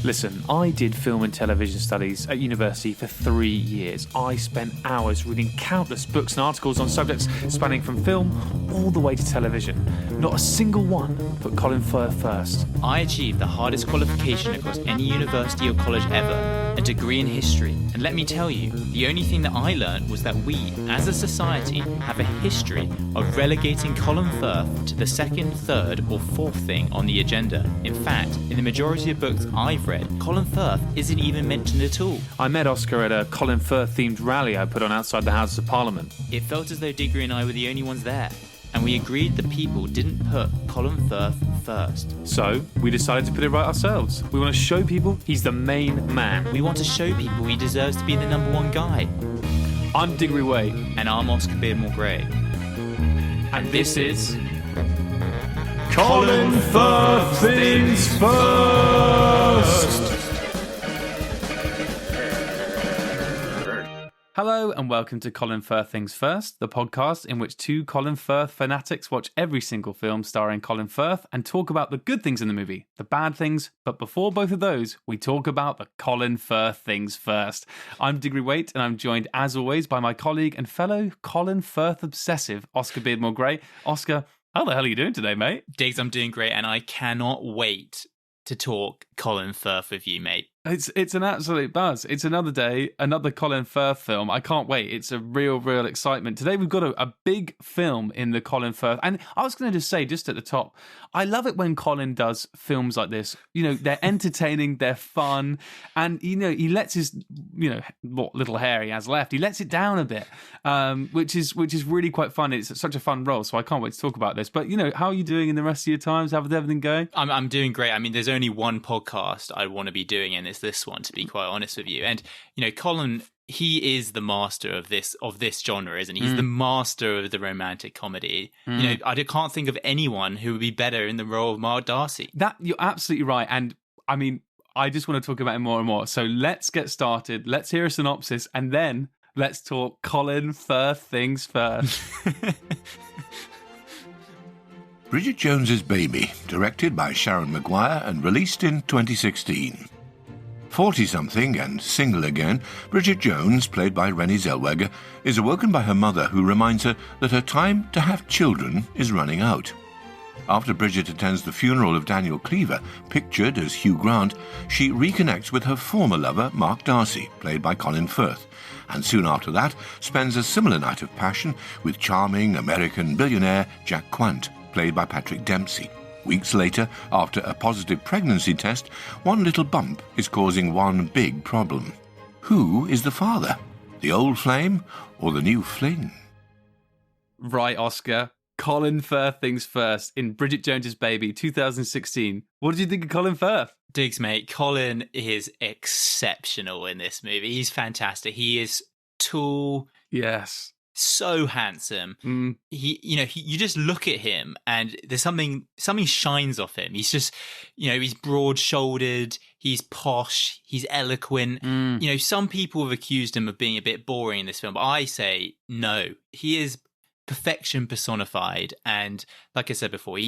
Listen, I did film and television studies at university for 3 years. I spent hours reading countless books and articles on subjects spanning from film all the way to television. Not a single one put Colin Firth first. I achieved the hardest qualification across any university or college ever, a degree in history. And let me tell you, the only thing that I learned was that we, as a society, have a history of relegating Colin Firth to the second, third or fourth thing on the agenda. In fact, in the majority of books I've read, Colin Firth isn't even mentioned at all. I met Oscar at a Colin Firth themed rally I put on outside the Houses of Parliament. It felt as though Diggory and I were the only ones there, and we agreed that people didn't put Colin Firth first. So, we decided to put it right ourselves. We want to show people he's the main man. We want to show people he deserves to be the number one guy. I'm Diggory Waite. And I'm Oscar Beardmore-Gray. And this is... Colin Firth Things First! Hello and welcome to Colin Firth Things First, the podcast in which two Colin Firth fanatics watch every single film starring Colin Firth and talk about the good things in the movie, the bad things, but before both of those, we talk about the Colin Firth things first. I'm Diggory Waite and I'm joined as always by my colleague and fellow Colin Firth obsessive, Oscar Beardmore-Gray. Oscar, how the hell are you doing today, mate? Diggs, I'm doing great and I cannot wait to talk Colin Firth with you, mate. It's an absolute buzz. It's another day, another Colin Firth film. I can't wait. It's a real excitement. Today we've got a big film in the Colin Firth. And I was going to just say, just at the top, I love it when Colin does films like this. You know, they're entertaining, they're fun. And, you know, he lets his, you know, what little hair he has left, he lets it down a bit, which is really quite fun. It's such a fun role. So I can't wait to talk about this. But, you know, how are you doing in the rest of your times? How's everything going? I'm doing great. I mean, there's only one podcast I want to be doing, and it's this one, to be quite honest with you. And you know, Colin, he is the master of this genre, isn't he? He's the master of the romantic comedy. You know, I can't think of anyone who would be better in the role of Mark Darcy. That you're absolutely right. And I mean, I just want to talk about him more and more. So let's get started. Let's hear a synopsis, and then let's talk Colin Firth Things First. Bridget Jones's Baby, directed by Sharon Maguire and released in 2016. 40-something and single again, Bridget Jones, played by Renée Zellweger, is awoken by her mother who reminds her that her time to have children is running out. After Bridget attends the funeral of Daniel Cleaver, pictured as Hugh Grant, she reconnects with her former lover, Mark Darcy, played by Colin Firth, and soon after that spends a similar night of passion with charming American billionaire Jack Quant, played by Patrick Dempsey. Weeks later, after a positive pregnancy test, one little bump is causing one big problem. Who is the father? The old flame or the new fling? Right, Oscar. Colin Firth Things First in Bridget Jones's Baby, 2016. What did you think of Colin Firth? Diggs, mate, Colin is exceptional in this movie. He's fantastic. He is tall. Yes. So handsome. You just look at him and there's something shines off him. He's just, you know, he's broad-shouldered, he's posh, he's eloquent. You know, some people have accused him of being a bit boring in this film, but I say no. He is perfection personified, and like I said before,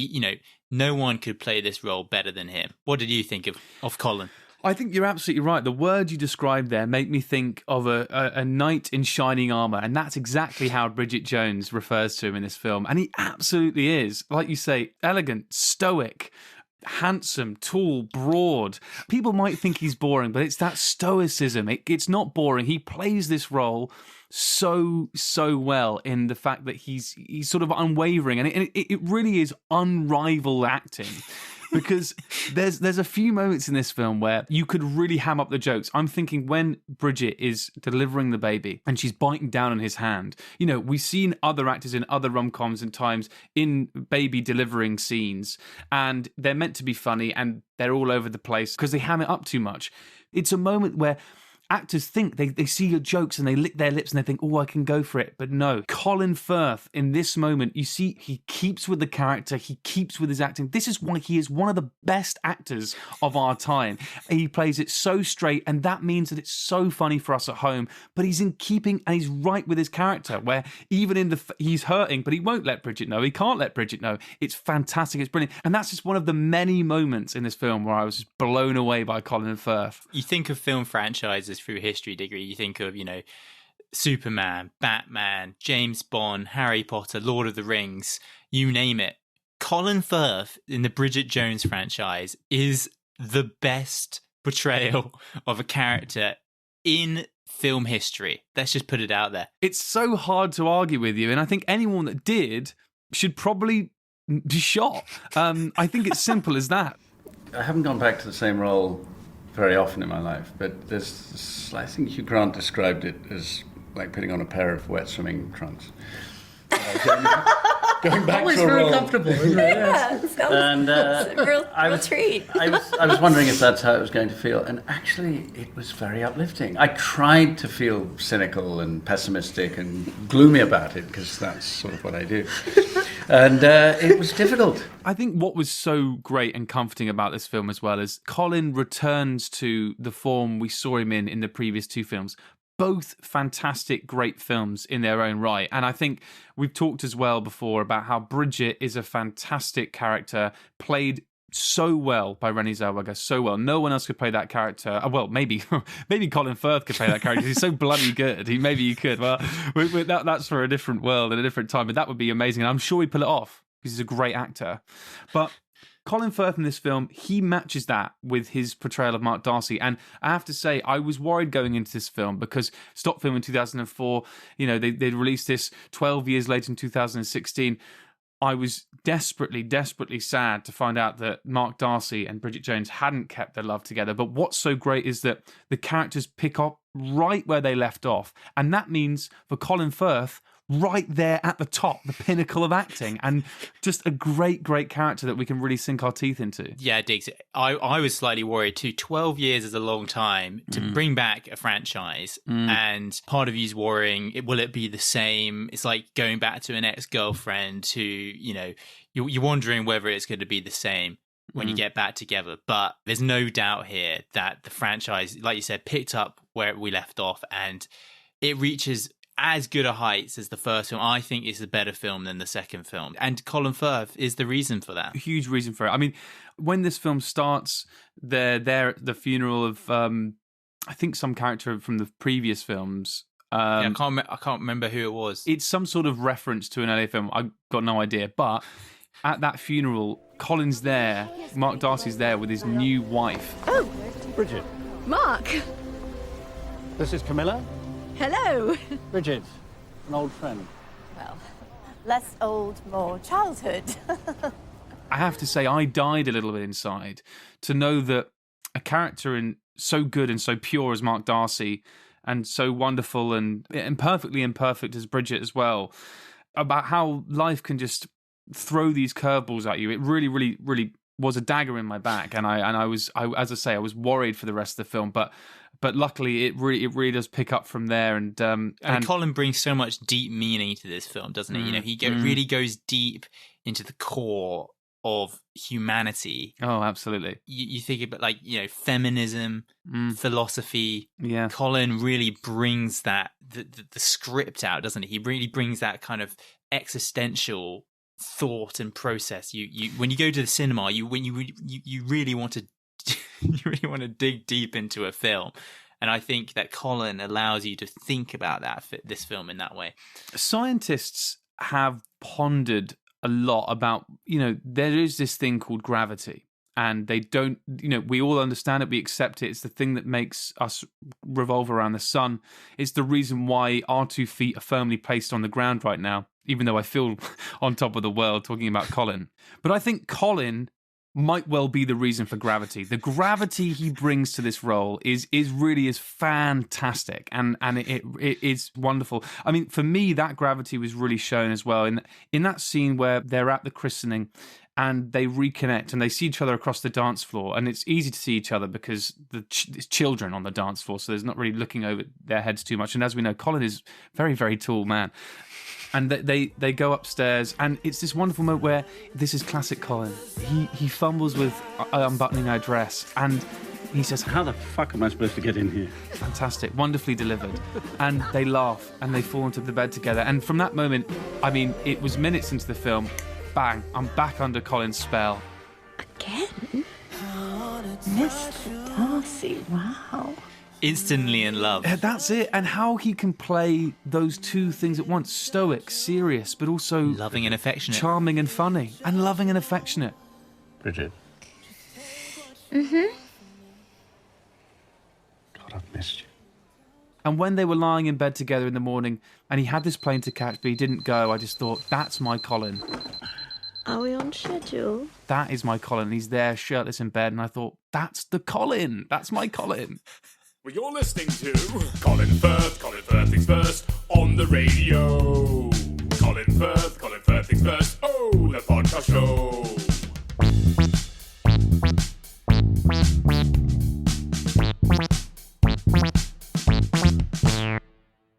no one could play this role better than him. What did you think of Colin? I think you're absolutely right. The word you described there make me think of a knight in shining armour, and that's exactly how Bridget Jones refers to him in this film. And he absolutely is, like you say, elegant, stoic, handsome, tall, broad. People might think he's boring, but it's that stoicism. It's not boring. He plays this role so well in the fact that he's sort of unwavering, and it really is unrivaled acting. Because there's a few moments in this film where you could really ham up the jokes. I'm thinking when Bridget is delivering the baby and she's biting down on his hand. You know, we've seen other actors in other rom-coms and times in baby delivering scenes, and they're meant to be funny and they're all over the place because they ham it up too much. It's a moment where actors think they see your jokes and they lick their lips and they think, oh, I can go for it. But no, Colin Firth, in this moment, you see he keeps with the character, he keeps with his acting. This is why he is one of the best actors of our time. He plays it so straight, and that means that it's so funny for us at home, but he's in keeping and he's right with his character, where even in he's hurting, but he won't let Bridget know. He can't let Bridget know. It's fantastic. It's brilliant. And that's just one of the many moments in this film where I was just blown away by Colin Firth. You think of film franchises through history, Diggory, you think of, Superman, Batman, James Bond, Harry Potter, Lord of the Rings, you name it. Colin Firth in the Bridget Jones franchise is the best portrayal of a character in film history. Let's just put it out there. It's so hard to argue with you, and I think anyone that did should probably be shot. I think it's simple as that. I haven't gone back to the same role very often in my life, but I think Hugh Grant described it as like putting on a pair of wet swimming trunks. Going back always to a very role. comfortable, isn't it? Yeah, And it's a real treat. I was wondering if that's how it was going to feel, and actually it was very uplifting. I tried to feel cynical and pessimistic and gloomy about it, because that's sort of what I do. And it was difficult. I think what was so great and comforting about this film as well is Colin returns to the form we saw him in the previous two films. Both fantastic, great films in their own right. And I think we've talked as well before about how Bridget is a fantastic character, played so well by Renée Zellweger, so well. No one else could play that character. Well, maybe Colin Firth could play that character. He's so bloody good. Maybe you could. Well, that's for a different world and a different time, but that would be amazing. And I'm sure he'd pull it off because he's a great actor. But Colin Firth in this film, he matches that with his portrayal of Mark Darcy. And I have to say, I was worried going into this film because stock film in 2004, they'd released this 12 years later in 2016. I was desperately, desperately sad to find out that Mark Darcy and Bridget Jones hadn't kept their love together. But what's so great is that the characters pick up right where they left off. And that means for Colin Firth, right there at the top, the pinnacle of acting, and just a great, great character that we can really sink our teeth into. Yeah, Diggs, I was slightly worried too. 12 years is a long time to bring back a franchise, and part of you's worrying, will it be the same? It's like going back to an ex-girlfriend who, you're wondering whether it's going to be the same when you get back together. But there's no doubt here that the franchise, like you said, picked up where we left off, and it reaches as good a heights as the first film. I think it's a better film than the second film. And Colin Firth is the reason for that. A huge reason for it. I mean, when this film starts, they're there at the funeral of, I think, some character from the previous films. I can't remember who it was. It's some sort of reference to an LA film. I've got no idea. But at that funeral, Colin's there, Mark Darcy's there with his new wife. Oh, Bridget, Mark. this is Camilla. Hello. Bridget, an old friend. Well, less old, more childhood. I have to say, I died a little bit inside to know that a character so good and so pure as Mark Darcy, and so wonderful and perfectly imperfect as Bridget as well, about how life can just throw these curveballs at you. It really, really, really was a dagger in my back, and I was worried for the rest of the film, but luckily it really does pick up from there. And Colin brings so much deep meaning to this film, doesn't he? He really goes deep into the core of humanity. Oh, absolutely. You think about feminism, philosophy. Yeah, Colin really brings that the script out, doesn't he? He really brings that kind of existential thought and process. You when you go to the cinema, you really want to you really want to dig deep into a film, and I think that Colin allows you to think about this film in that way. Scientists have pondered a lot about, there is this thing called gravity, and they don't, we all understand it, we accept it. It's the thing that makes us revolve around the sun. It's the reason why our 2 feet are firmly placed on the ground right now, even though I feel on top of the world talking about Colin. But I think Colin might well be the reason for gravity. The gravity he brings to this role is fantastic, and it is wonderful. I mean, for me, that gravity was really shown as well in that scene where they're at the christening, and they reconnect and they see each other across the dance floor, and it's easy to see each other because it's children on the dance floor, so there's not really looking over their heads too much. And as we know, Colin is a very, very tall man. And they go upstairs, and it's this wonderful moment where this is classic Colin. He fumbles with unbuttoning her dress, and he says, How the fuck am I supposed to get in here? fantastic, wonderfully delivered. And they laugh, and they fall into the bed together. And from that moment, I mean, it was minutes into the film, bang, I'm back under Colin's spell. Again? Mr. Darcy, wow. Instantly in love. That's it. And how he can play those two things at once. Stoic, serious, but also Loving and affectionate. charming and funny. And loving and affectionate. Bridget. Mm-hmm. God, I've missed you. And when they were lying in bed together in the morning, and he had this plane to catch, but he didn't go, I just thought, that's my Colin. Are we on schedule? That is my Colin. He's there, shirtless in bed, and I thought, that's the Colin. That's my Colin. Well, you're listening to Colin Firth Things First on the radio. Colin Firth Things First, oh, the podcast show.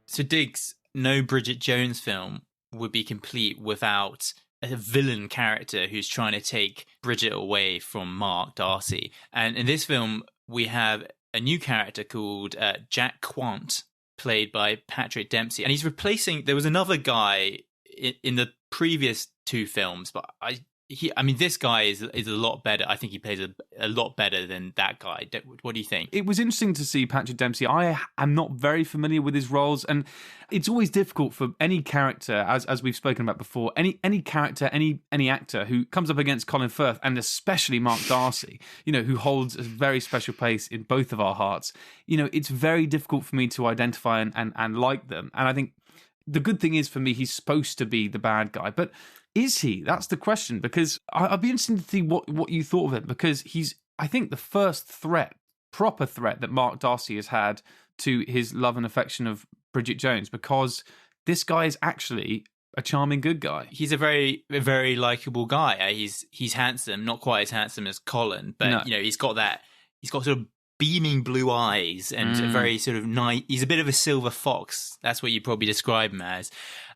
So Diggs, no Bridget Jones film would be complete without a villain character who's trying to take Bridget away from Mark Darcy. And in this film, we have a new character called Jack Quant, played by Patrick Dempsey. And he's replacing... There was another guy in the previous two films, but I mean, this guy is a lot better. I think he plays a lot better than that guy. What do you think? It was interesting to see Patrick Dempsey. I am not very familiar with his roles, and it's always difficult for any character, as we've spoken about before, any character, any actor who comes up against Colin Firth, and especially Mark Darcy, who holds a very special place in both of our hearts. It's very difficult for me to identify and like them. And I think the good thing is, for me, he's supposed to be the bad guy, but is he? That's the question, because I'd be interested to see what you thought of him, because he's, I think, the first proper threat that Mark Darcy has had to his love and affection of Bridget Jones, because this guy is actually a charming good guy. He's a very, very likable guy. He's handsome, not quite as handsome as Colin, but No. he's got sort of beaming blue eyes and a very sort of nice. He's a bit of a silver fox. That's what you probably describe him as.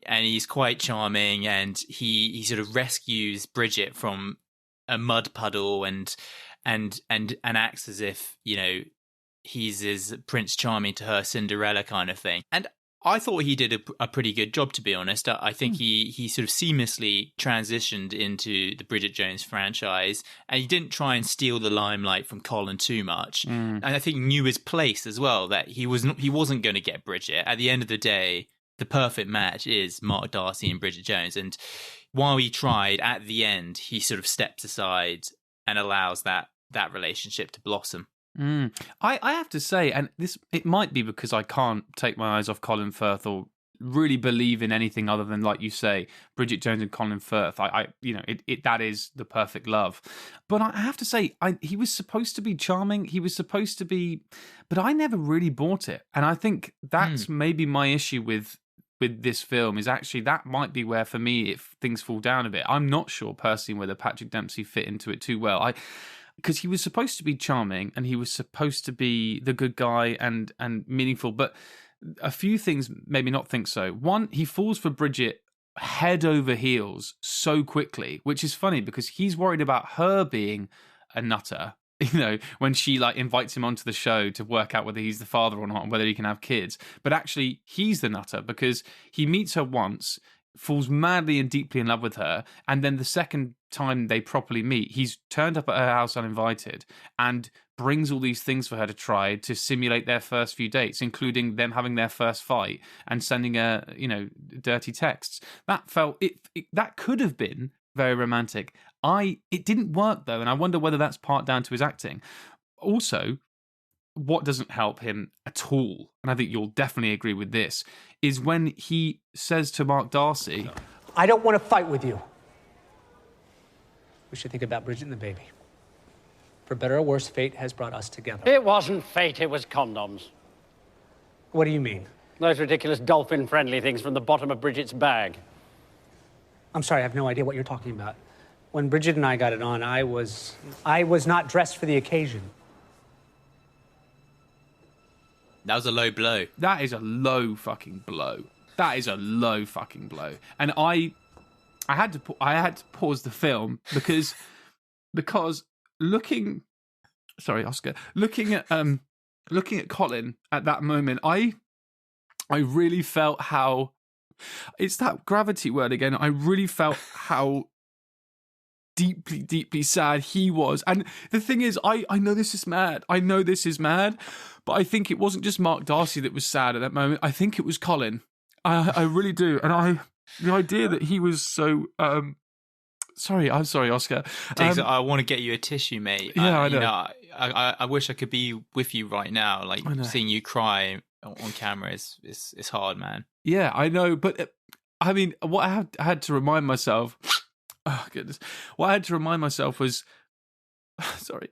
And he's quite charming, and he sort of rescues Bridget from a mud puddle and acts as if he's as Prince Charming to her Cinderella kind of thing. And I thought he did a pretty good job, to be honest. I think he sort of seamlessly transitioned into the Bridget Jones franchise, and he didn't try and steal the limelight from Colin too much. And I think knew his place as well, that he wasn't going to get Bridget. At the end of the day, the perfect match is Mark Darcy and Bridget Jones. And while he tried, at the end, he sort of steps aside and allows that relationship to blossom. I have to say, and it might be because I can't take my eyes off Colin Firth or really believe in anything other than, like you say, Bridget Jones and Colin Firth. That is the perfect love. But I have to say, he was supposed to be charming. He was supposed to be, but I never really bought it. And I think that's maybe my issue with this film, is actually that might be where, for me, if things fall down a bit. I'm not sure personally whether Patrick Dempsey fit into it too well. Because he was supposed to be charming and he was supposed to be the good guy and meaningful, but a few things made me not think so. One, he falls for Bridget head over heels so quickly, which is funny because he's worried about her being a nutter, when she invites him onto the show to work out whether he's the father or not and whether he can have kids. But actually, he's the nutter because he meets her once, falls madly and deeply in love with her, and then the second time they properly meet, he's turned up at her house uninvited and brings all these things for her to try to simulate their first few dates, including them having their first fight and sending her, dirty texts. That that could have been very romantic. It didn't work though, and I wonder whether that's part down to his acting. Also, what doesn't help him at all, and I think you'll definitely agree with this, is when he says to Mark Darcy, I don't want to fight with you. We should think about Bridget and the baby. For better or worse, fate has brought us together. It wasn't fate, it was condoms. What do you mean? Those ridiculous dolphin-friendly things from the bottom of Bridget's bag. I'm sorry, I have no idea what you're talking about. When Bridget and I got it on, I was not dressed for the occasion. That was a low blow. That is a low fucking blow. That is a low fucking blow. And I had to pause the film because looking at Colin at that moment, I really felt how, it's that gravity word again. I really felt how deeply, deeply sad he was. And the thing is, I know this is mad. But I think it wasn't just Mark Darcy that was sad at that moment. I think it was Colin. I really do. And the idea that he was so... I'm sorry, Oscar. I want to get you a tissue, mate. Yeah, I know. I wish I could be with you right now. Like, seeing you cry on camera is hard, man. Yeah, I know. But, I mean, what I had to remind myself... Oh, goodness. What I had to remind myself was... Sorry.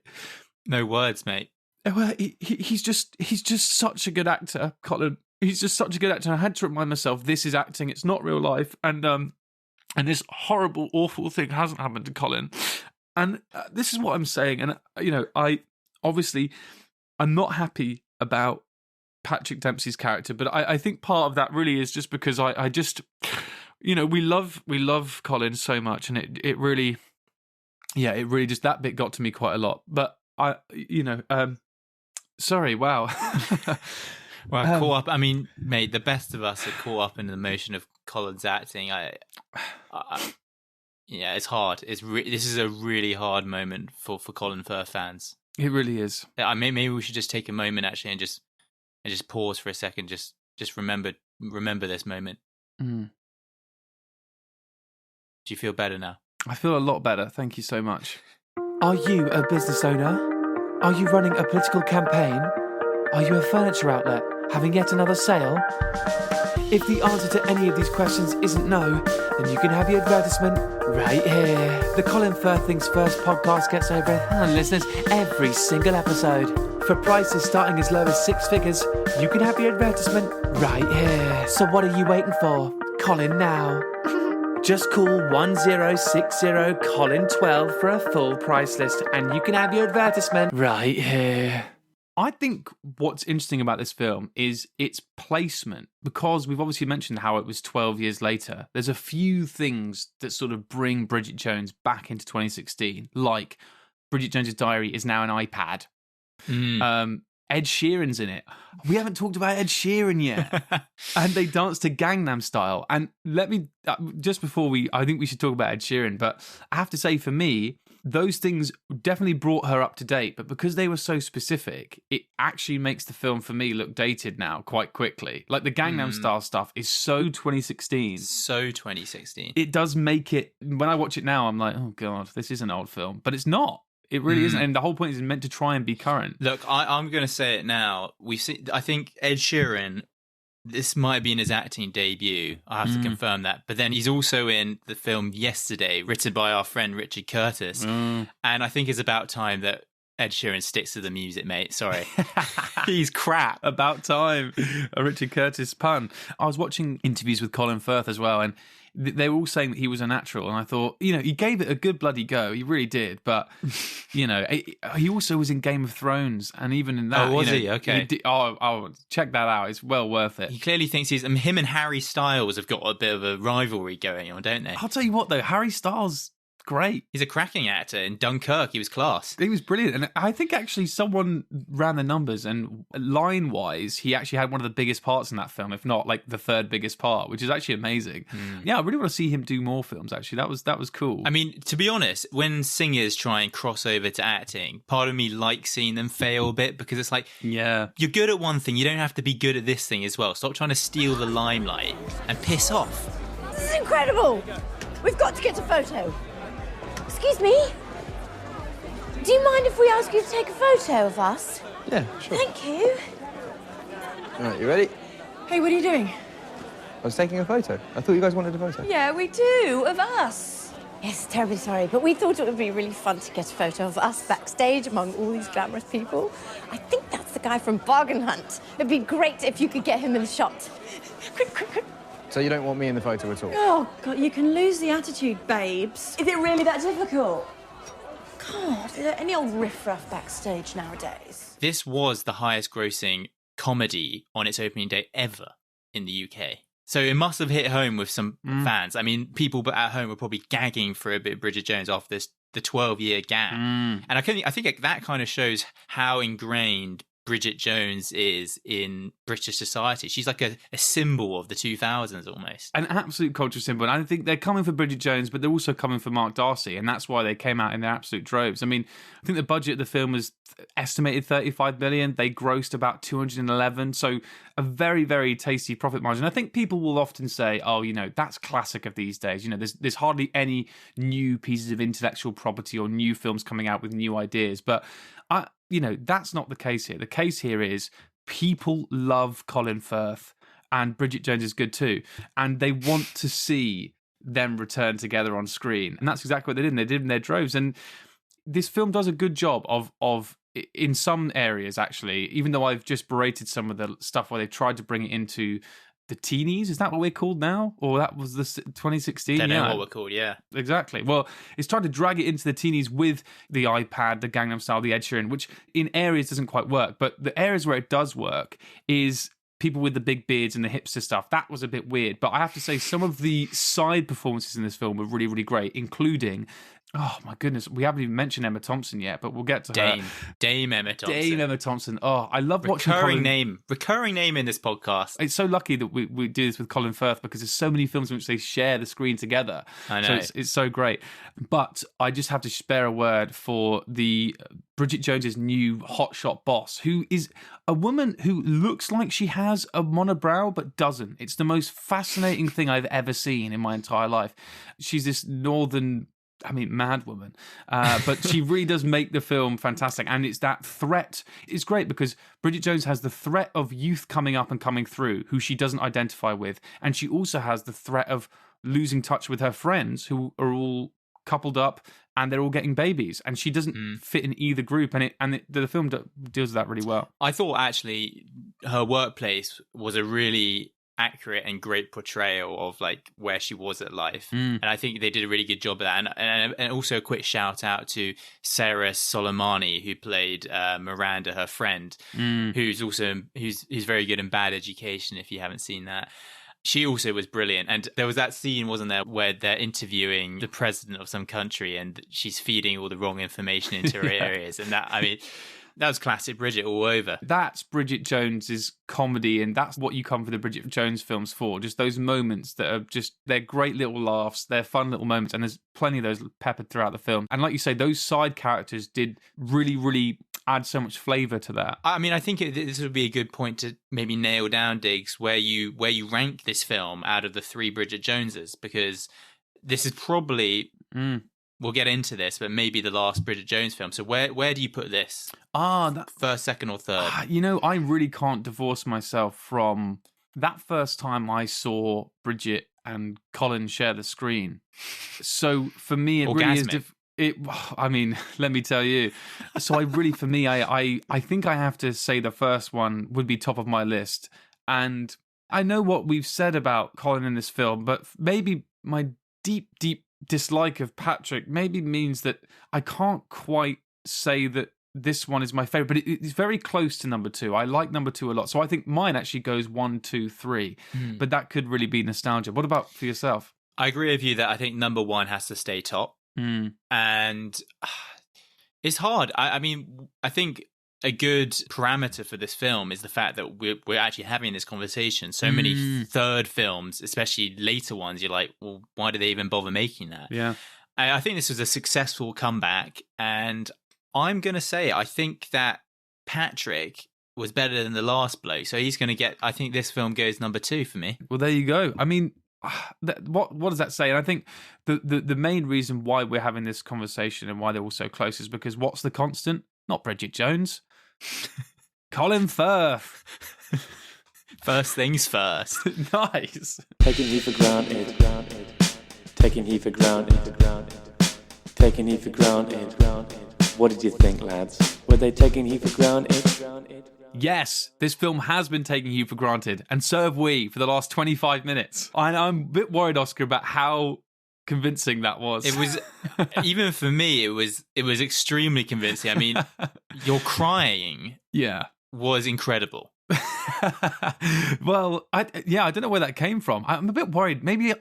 No words, mate. Well, he's just such a good actor, Colin. He's just such a good actor. I had to remind myself, this is acting. It's not real life. And this horrible, awful thing hasn't happened to Colin. And this is what I'm saying. And, I'm not happy about Patrick Dempsey's character, but I think part of that really is just because I just... we love Colin so much, and it really just, that bit got to me quite a lot. But sorry, wow. Well, caught up. I mean, mate, the best of us are caught up in the emotion of Colin's acting. It's hard. This is a really hard moment for Colin Firth fans. It really is. Maybe we should just take a moment actually and just pause for a second. Just remember this moment. Mm. Do you feel better now? I feel a lot better. Thank you so much. Are you a business owner? Are you running a political campaign? Are you a furniture outlet having yet another sale? If the answer to any of these questions isn't no, then you can have your advertisement right here. The Colin Firth Things First podcast gets over 1,000 listeners every single episode. For prices starting as low as 6 figures, you can have your advertisement right here. So what are you waiting for? Colin now. Just call 1060 Colin 12 for a full price list, and you can have your advertisement right here. I think what's interesting about this film is its placement, because we've obviously mentioned how it was 12 years later. There's a few things that sort of bring Bridget Jones back into 2016, like Bridget Jones's Diary is now an iPad. Ed Sheeran's in it. We haven't talked about Ed Sheeran yet. And they dance to Gangnam Style. And let me, just before I think we should talk about Ed Sheeran, but I have to say, for me, those things definitely brought her up to date, but because they were so specific, it actually makes the film, for me, look dated now quite quickly. Like the Gangnam Style stuff is so 2016. So 2016. It does make it, when I watch it now, I'm like, oh God, this is an old film. But it's not. It really isn't, and the whole point is meant to try and be current. Look, I'm going to say it now. I think Ed Sheeran, this might have been his acting debut. I have to confirm that. But then he's also in the film Yesterday, written by our friend Richard Curtis. And I think it's about time that Ed Sheeran sticks to the music, mate. Sorry. He's crap. About time. A Richard Curtis pun. I was watching interviews with Colin Firth as well, and they were all saying that he was a natural, and I thought, he gave it a good bloody go. He really did. But, he also was in Game of Thrones, and even in that... Oh, was he? Okay. Check that out. It's well worth it. He clearly thinks him and Harry Styles have got a bit of a rivalry going on, don't they? I'll tell you what, though. Harry Styles... great. He's a cracking actor. In Dunkirk, he was class. He was brilliant. And I think actually someone ran the numbers, and line-wise, he actually had one of the biggest parts in that film, if not like the third biggest part, which is actually amazing. Yeah, I really want to see him do more films, actually. That was cool. I mean, to be honest, when singers try and cross over to acting, part of me likes seeing them fail a bit, because it's like, yeah, you're good at one thing, you don't have to be good at this thing as well. Stop trying to steal the limelight and piss off. This is incredible! We've got to get a photo. Excuse me? Do you mind if we ask you to take a photo of us? Yeah, sure. Thank you. All right, you ready? Hey, what are you doing? I was taking a photo. I thought you guys wanted a photo. Yeah, we do, of us. Yes, terribly sorry, but we thought it would be really fun to get a photo of us backstage among all these glamorous people. I think that's the guy from Bargain Hunt. It'd be great if you could get him in the shot. Quick. So you don't want me in the photo at all? Oh, God, you can lose the attitude, babes. Is it really that difficult? God, are there any old riffraff backstage nowadays? This was the highest grossing comedy on its opening day ever in the UK. So it must have hit home with some fans. I mean, people at home were probably gagging for a bit of Bridget Jones after the 12-year gap. And I think that kind of shows how ingrained Bridget Jones is in British society. She's like a symbol of the 2000s almost. An absolute cultural symbol. And I think they're coming for Bridget Jones, but they're also coming for Mark Darcy. And that's why they came out in their absolute droves. I mean, I think the budget of the film was estimated 35 million. They grossed about 211. So a very, very tasty profit margin. I think people will often say, oh, you know, that's classic of these days. You know, there's hardly any new pieces of intellectual property or new films coming out with new ideas. But you know, that's not the case here. The case here is people love Colin Firth, and Bridget Jones is good too. And they want to see them return together on screen. And that's exactly what they did. And they did in their droves. And this film does a good job of in some areas, actually, even though I've just berated some of the stuff where they've tried to bring it into the teenies. Is that what we're called now? Or that was the 2016? They know what we're called, yeah. Exactly. Well, it's tried to drag it into the teenies with the iPad, the Gangnam Style, the Ed Sheeran, which in areas doesn't quite work. But the areas where it does work is people with the big beards and the hipster stuff. That was a bit weird. But I have to say, some of the side performances in this film were really, really great, including... Oh, my goodness. We haven't even mentioned Emma Thompson yet, but we'll get to her. Dame Emma Thompson. Dame Emma Thompson. Oh, I love watching Recurring name in this podcast. It's so lucky that we do this with Colin Firth because there's so many films in which they share the screen together. I know. So it's so great. But I just have to spare a word for the Bridget Jones's new hotshot boss, who is a woman who looks like she has a monobrow but doesn't. It's the most fascinating thing I've ever seen in my entire life. She's this mad woman. But she really does make the film fantastic. And it's that threat. It's great because Bridget Jones has the threat of youth coming up and coming through who she doesn't identify with. And she also has the threat of losing touch with her friends who are all coupled up and they're all getting babies. And she doesn't fit in either group. And the film deals with that really well. I thought actually her workplace was a really accurate and great portrayal of like where she was at life, and I think they did a really good job of that. And also a quick shout out to Sarah Soleimani, who played Miranda, her friend, who's very good in Bad Education. If you haven't seen that, she also was brilliant. And there was that scene, wasn't there, where they're interviewing the president of some country and she's feeding all the wrong information into her ears, and that was classic Bridget all over. That's Bridget Jones's comedy, and that's what you come for the Bridget Jones films for. Just those moments that are they're great little laughs, they're fun little moments, and there's plenty of those peppered throughout the film. And like you say, those side characters did really, really add so much flavour to that. I mean, I think this would be a good point to maybe nail down, Diggs, where you rank this film out of the three Bridget Joneses, because this is probably... We'll get into this, but maybe the last Bridget Jones film. So where do you put this? First, second, or third? You know, I really can't divorce myself from that first time I saw Bridget and Colin share the screen. So for me, it really is... I mean, let me tell you. So I think I have to say the first one would be top of my list. And I know what we've said about Colin in this film, but maybe my deep dislike of Patrick maybe means that I can't quite say that this one is my favorite, but it's very close to number two. I like number two a lot. So I think mine actually goes 1, 2, 3, but that could really be nostalgia. What about for yourself? I agree with you that I think number one has to stay top. And it's hard. I mean, I think a good parameter for this film is the fact that we're actually having this conversation. So many third films, especially later ones, you're like, well, why do they even bother making that? Yeah. I think this was a successful comeback, and I'm going to say I think that Patrick was better than the last bloke. So he's going to get, I think this film goes number 2 for me. Well, there you go. I mean, what does that say? And I think the main reason why we're having this conversation and why they're all so close is because what's the constant? Not Bridget Jones. Colin Firth. First things first. Nice. Taking he for granted. Taking he for granted. Taking he for granted. What did you think, lads? Were they taking you for granted? Yes, this film has been taking you for granted, and so have we for the last 25 minutes. And I'm a bit worried, Oscar, about how convincing that was. It was, even for me, it was extremely convincing. I mean, your crying was incredible. Well, I don't know where that came from. I'm a bit worried. Maybe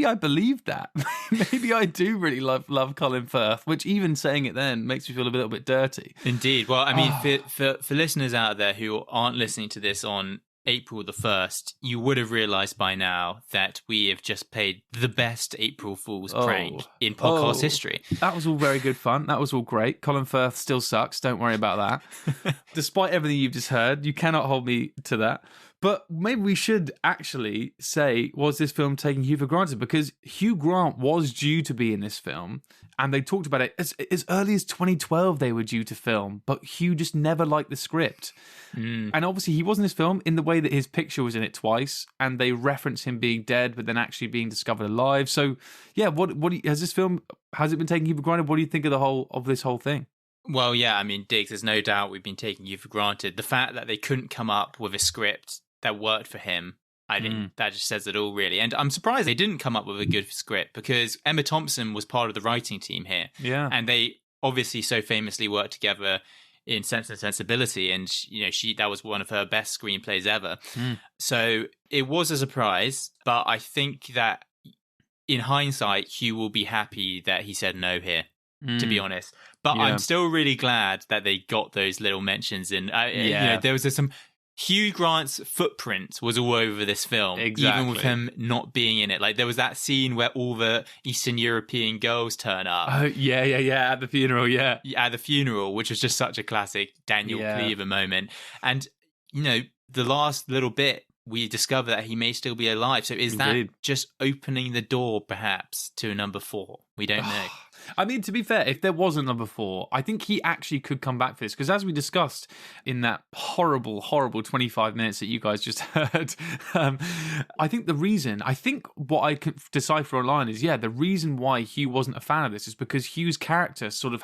I believed that. Maybe I do really love Colin Firth, which even saying it then makes me feel a little bit dirty. Indeed. Well, I mean, for listeners out there who aren't listening to this on April the 1st, you would have realised by now that we have just played the best April Fool's prank in podcast history. That was all very good fun. That was all great. Colin Firth still sucks. Don't worry about that. Despite everything you've just heard, you cannot hold me to that. But maybe we should actually say, was this film taking Hugh for granted? Because Hugh Grant was due to be in this film, and they talked about it as early as 2012 they were due to film, but Hugh just never liked the script. And obviously he was in this film in the way that his picture was in it twice, and they reference him being dead, but then actually being discovered alive. So, yeah, what has it been taking Hugh for granted? What do you think of this whole thing? Well, yeah, I mean, Diggs, there's no doubt we've been taking you for granted. The fact that they couldn't come up with a script that worked for him, that just says it all, really. And I'm surprised they didn't come up with a good script, because Emma Thompson was part of the writing team here. Yeah. And they obviously so famously worked together in Sense and Sensibility, and that was one of her best screenplays ever. So it was a surprise, but I think that in hindsight, Hugh will be happy that he said no here, to be honest. But I'm still really glad that they got those little mentions in. There was some... Hugh Grant's footprint was all over this film, even with him not being in it. Like, there was that scene where all the Eastern European girls turn up. Oh, yeah, at the funeral, At the funeral, which was just such a classic Daniel Cleaver moment. And, the last little bit, we discover that he may still be alive. So is that just opening the door, perhaps, to number 4? We don't know. I mean, to be fair, if there wasn't number 4, I think he actually could come back for this. Because as we discussed in that horrible 25 minutes that you guys just heard, I think what I could decipher online is, the reason why Hugh wasn't a fan of this is because Hugh's character sort of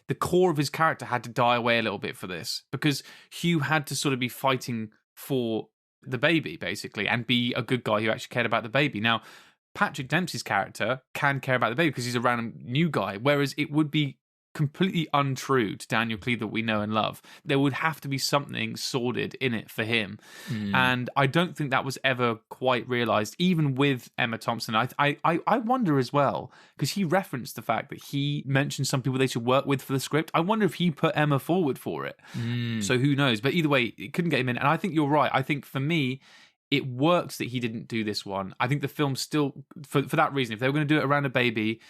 the core of his character had to die away a little bit for this. Because Hugh had to sort of be fighting for the baby, basically, and be a good guy who actually cared about the baby. Now, Patrick Dempsey's character can care about the baby because he's a random new guy, whereas it would be completely untrue to Daniel Cleaver that we know and love. There would have to be something sordid in it for him. And I don't think that was ever quite realised, even with Emma Thompson. I wonder as well, because he referenced the fact that he mentioned some people they should work with for the script. I wonder if he put Emma forward for it. So who knows? But either way, it couldn't get him in. And I think you're right. I think for me, it works that he didn't do this one. I think the film still, for that reason, if they were going to do it around a baby,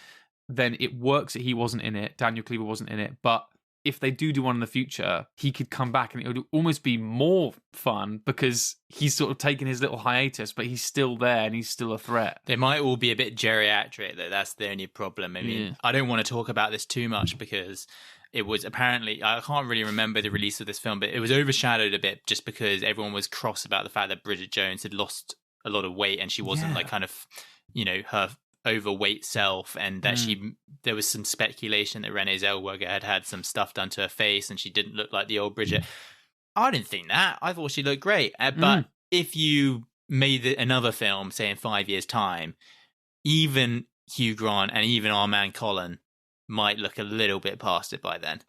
then it works that he wasn't in it. Daniel Cleaver wasn't in it. But if they do one in the future, he could come back and it would almost be more fun because he's sort of taken his little hiatus, but he's still there and he's still a threat. They might all be a bit geriatric, though. That's the only problem. I mean, I don't want to talk about this too much because it was apparently, I can't really remember the release of this film, but it was overshadowed a bit just because everyone was cross about the fact that Bridget Jones had lost a lot of weight and she wasn't like kind of, her overweight self, and that there was some speculation that Renée Zellweger had some stuff done to her face and she didn't look like the old Bridget. I didn't think that. I thought she looked great. But if you made another film, say in 5 years' time, even Hugh Grant and even our man Colin might look a little bit past it by then.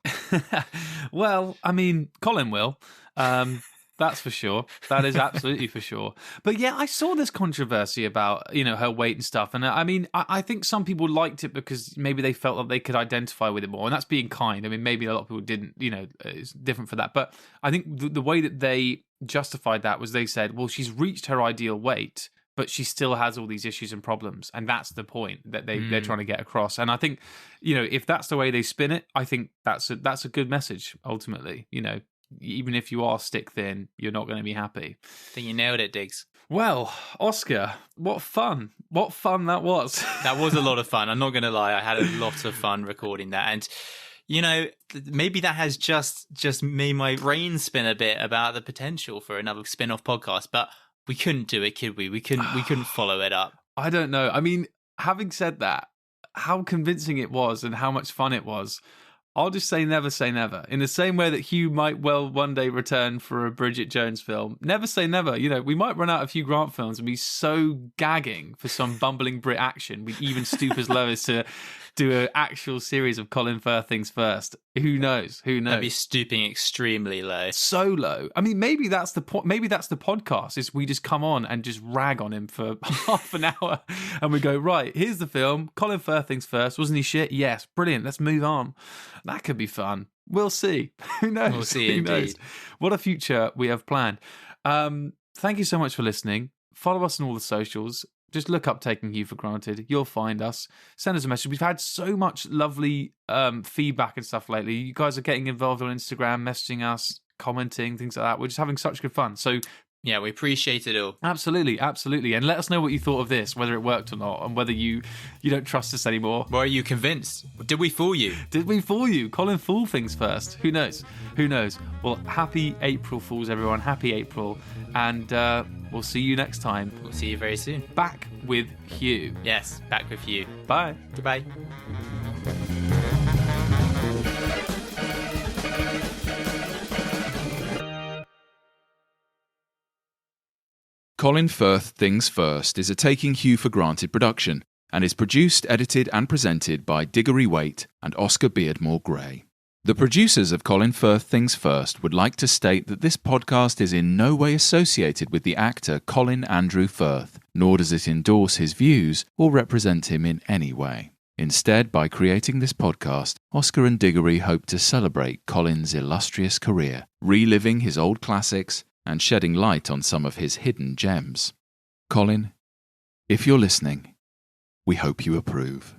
Well, I mean, Colin will. That's for sure. That is absolutely for sure. But yeah, I saw this controversy about, her weight and stuff. And I mean, I think some people liked it because maybe they felt that they could identify with it more. And that's being kind. I mean, maybe a lot of people didn't, it's different for that. But I think the way that they justified that was they said, well, she's reached her ideal weight, but she still has all these issues and problems. And that's the point that they're trying to get across. And I think, if that's the way they spin it, I think that's a good message, ultimately. Even if you are stick thin, you're not going to be happy. I think you nailed it, Diggs. Well, Oscar, what fun. What fun that was. That was a lot of fun. I'm not going to lie. I had a lot of fun recording that. And, maybe that has just made my brain spin a bit about the potential for another spin-off podcast. But we couldn't do it, could we? We couldn't follow it up. I don't know. I mean, having said that, how convincing it was and how much fun it was, I'll just say never. In the same way that Hugh might well one day return for a Bridget Jones film, never say never. You know, we might run out of Hugh Grant films and be so gagging for some bumbling Brit action, we'd even stoop as low as to do an actual series of Colin Firth Things First. Who knows? I'd be stooping extremely low. So low. I mean, maybe that's the point. Maybe that's the podcast, is we just come on and just rag on him for half an hour and we go, right, here's the film. Colin Firth Things First. Wasn't he shit? Yes. Brilliant. Let's move on. That could be fun. We'll see. Who knows? We'll see, Who indeed. knows? What a future we have planned. Thank you so much for listening. Follow us on all the socials. Just look up Taking Hugh for Granted. You'll find us. Send us a message. We've had so much lovely feedback and stuff lately. You guys are getting involved on Instagram, messaging us, commenting, things like that. We're just having such good fun. So yeah, we appreciate it all. Absolutely. And let us know what you thought of this, whether it worked or not, and whether you don't trust us anymore. Or are you convinced? Did we fool you? Colin fool things first. Who knows? Well, happy April Fools, everyone. Happy April. And we'll see you next time. We'll see you very soon. Back with Hugh. Yes, back with Hugh. Bye. Goodbye. Colin Firth Things First is a Taking Hugh for Granted production and is produced, edited and presented by Diggory Waite and Oscar Beardmore-Gray. The producers of Colin Firth Things First would like to state that this podcast is in no way associated with the actor Colin Andrew Firth, nor does it endorse his views or represent him in any way. Instead, by creating this podcast, Oscar and Diggory hope to celebrate Colin's illustrious career, reliving his old classics and shedding light on some of his hidden gems. Colin, if you're listening, we hope you approve.